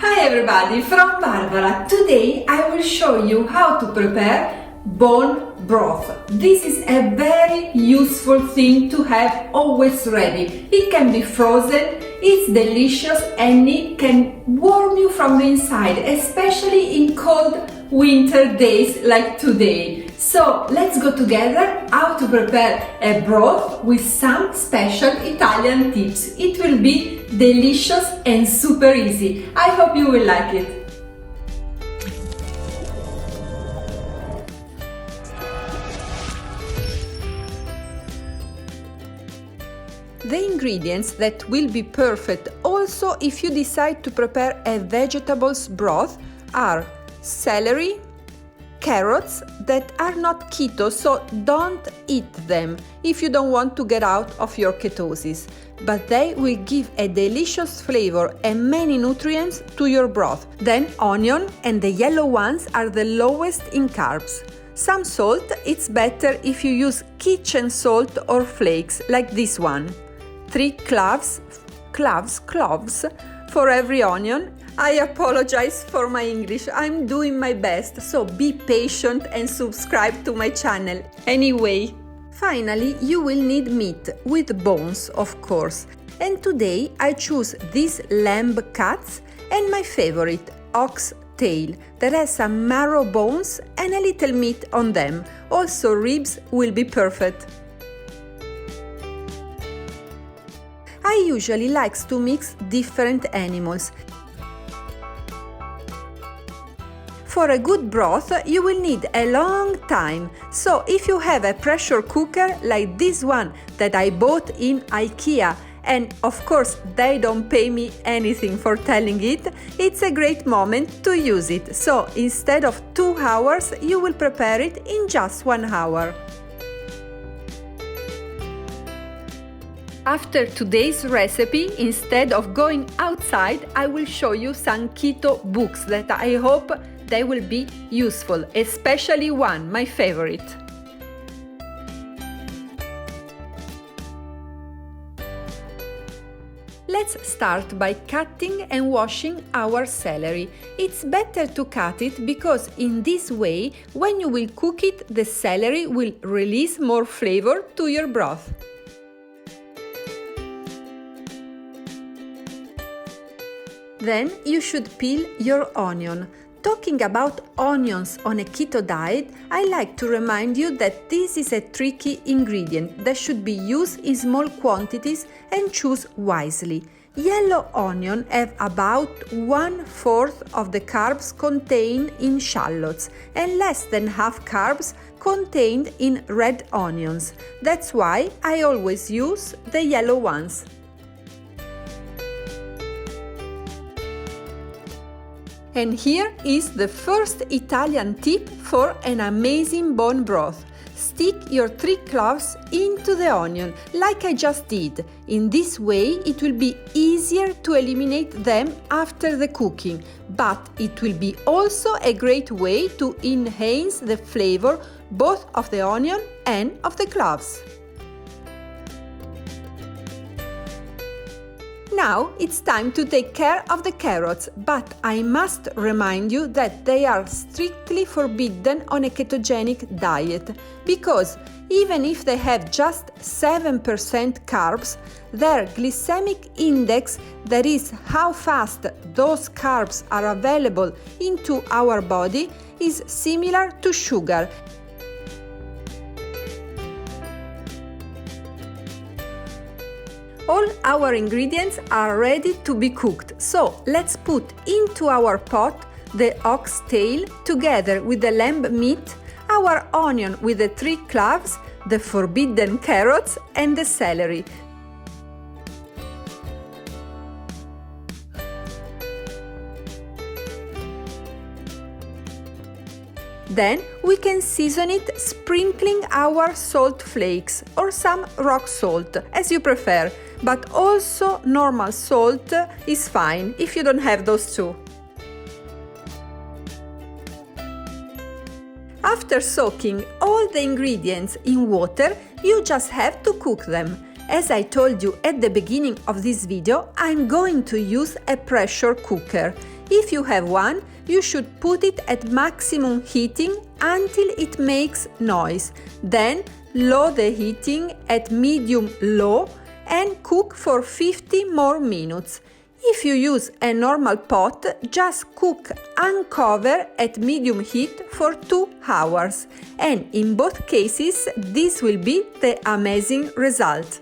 Hi everybody, from Barbara. Today I will show you how to prepare bone broth. This is a very useful thing to have always ready. It can be frozen, it's delicious and it can warm you from the inside, especially in cold winter days like today. So let's go together how to prepare a broth with some special Italian tips. It will be delicious and super easy. I hope you will like it. The ingredients that will be perfect also if you decide to prepare a vegetables broth are celery, carrots that are not keto, so don't eat them if you don't want to get out of your ketosis, but they will give a delicious flavor and many nutrients to your broth. Then onion, and the yellow ones are the lowest in carbs. Some salt, it's better if you use kitchen salt or flakes like this one. 3 cloves for every onion. I apologize for my English, I'm doing my best, so be patient and subscribe to my channel. Anyway, finally you will need meat with bones, of course. And today I choose these lamb cuts and my favorite, oxtail, that has some marrow bones and a little meat on them. Also ribs will be perfect. I usually like to mix different animals. For a good broth, you will need a long time, so if you have a pressure cooker like this one that I bought in IKEA, and of course they don't pay me anything for telling it, it's a great moment to use it. So instead of 2 hours, you will prepare it in just 1 hour. After today's recipe, instead of going outside, I will show you some keto books that I hope they will be useful, especially one, my favorite. Let's start by cutting and washing our celery. It's better to cut it because in this way, when you will cook it, the celery will release more flavor to your broth. Then you should peel your onion. Talking about onions on a keto diet, I like to remind you that this is a tricky ingredient that should be used in small quantities and choose wisely. Yellow onion have about 1/4 of the carbs contained in shallots and less than half carbs contained in red onions. That's why I always use the yellow ones. And here is the first Italian tip for an amazing bone broth. Stick your 3 cloves into the onion, like I just did. In this way, it will be easier to eliminate them after the cooking, but it will be also a great way to enhance the flavor both of the onion and of the cloves. Now it's time to take care of the carrots, but I must remind you that they are strictly forbidden on a ketogenic diet, because even if they have just 7% carbs, their glycemic index, that is how fast those carbs are available into our body, is similar to sugar. All our ingredients are ready to be cooked, so let's put into our pot the oxtail together with the lamb meat, our onion with the 3 cloves, the forbidden carrots and the celery. Then we can season it sprinkling our salt flakes or some rock salt, as you prefer, but also normal salt is fine if you don't have those two. After soaking all the ingredients in water, you just have to cook them. As I told you at the beginning of this video, I'm going to use a pressure cooker. If you have one, you should put it at maximum heating until it makes noise. Then lower the heating at medium-low and cook for 50 more minutes. If you use a normal pot, just cook uncover at medium heat for 2 hours. And in both cases, this will be the amazing result.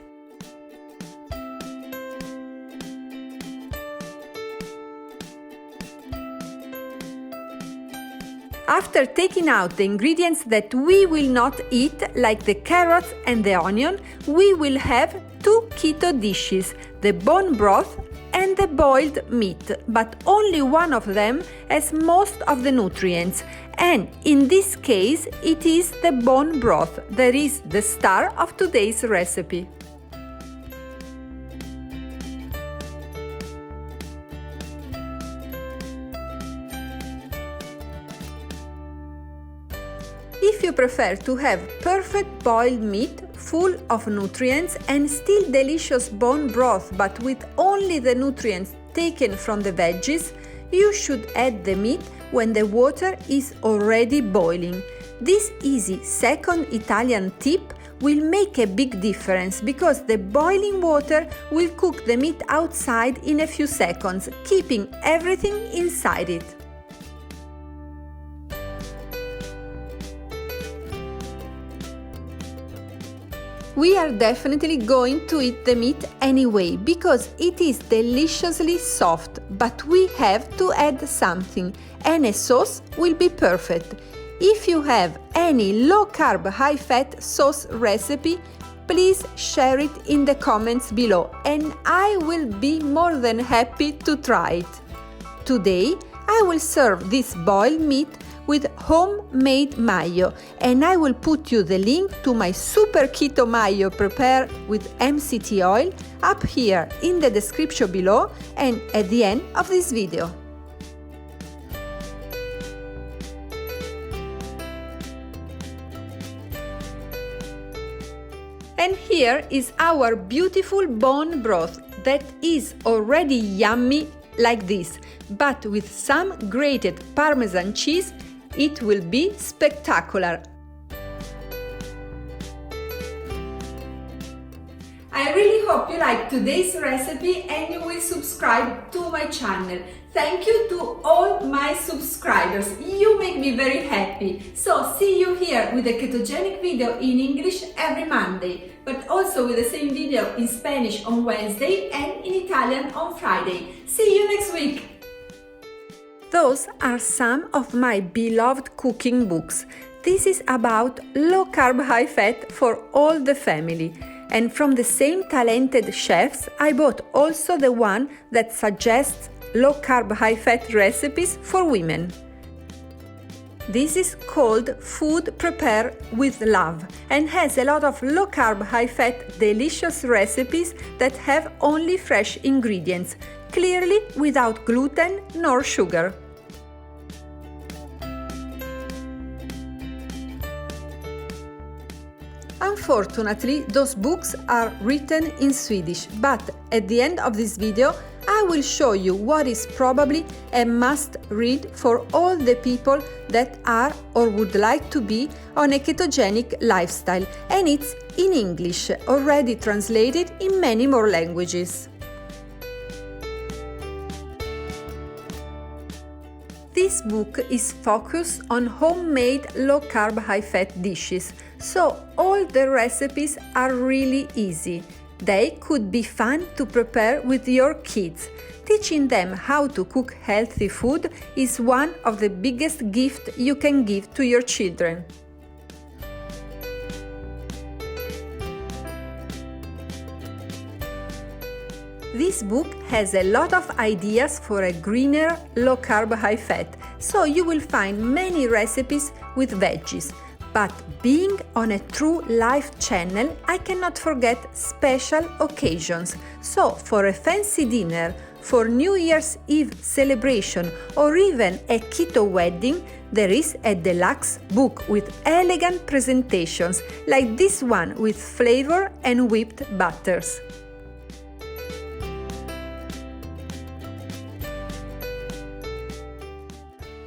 After taking out the ingredients that we will not eat, like the carrots and the onion, we will have 2 keto dishes, the bone broth and the boiled meat, but only one of them has most of the nutrients, and in this case it is the bone broth that is the star of today's recipe. If you prefer to have perfect boiled meat, full of nutrients and still delicious bone broth but with only the nutrients taken from the veggies, you should add the meat when the water is already boiling. This easy second Italian tip will make a big difference because the boiling water will cook the meat outside in a few seconds, keeping everything inside it. We are definitely going to eat the meat anyway because it is deliciously soft, but we have to add something and a sauce will be perfect. If you have any low-carb, high-fat sauce recipe, please share it in the comments below and I will be more than happy to try it. Today I will serve this boiled meat with homemade mayo, and I will put you the link to my super keto mayo prepared with MCT oil up here in the description below and at the end of this video. And here is our beautiful bone broth that is already yummy like this, but with some grated Parmesan cheese it will be spectacular. I really hope you liked today's recipe and you will subscribe to my channel. Thank you to all my subscribers. You make me very happy. So see you here with a ketogenic video in English every Monday, but also with the same video in Spanish on Wednesday and in Italian on Friday. See you next week! Those are some of my beloved cooking books. This is about low carb, high fat for all the family. And from the same talented chefs, I bought also the one that suggests low carb, high fat recipes for women. This is called Food Prepared with Love and has a lot of low carb, high fat, delicious recipes that have only fresh ingredients, clearly without gluten nor sugar. Unfortunately, those books are written in Swedish, but at the end of this video I will show you what is probably a must-read for all the people that are or would like to be on a ketogenic lifestyle, and it's in English, already translated in many more languages. This book is focused on homemade low-carb, high-fat dishes, so all the recipes are really easy. They could be fun to prepare with your kids. Teaching them how to cook healthy food is one of the biggest gifts you can give to your children. This book has a lot of ideas for a greener, low-carb, high-fat, so you will find many recipes with veggies. But being on a true live channel, I cannot forget special occasions. So for a fancy dinner, for New Year's Eve celebration, or even a keto wedding, there is a deluxe book with elegant presentations like this one with flavor and whipped butters.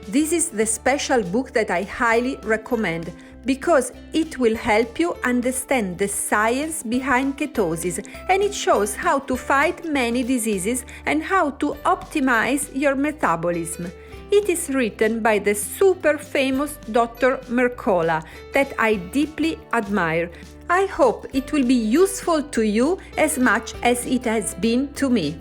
This is the special book that I highly recommend because it will help you understand the science behind ketosis, and it shows how to fight many diseases and how to optimize your metabolism. It is written by the super famous Dr. Mercola that I deeply admire. I hope it will be useful to you as much as it has been to me.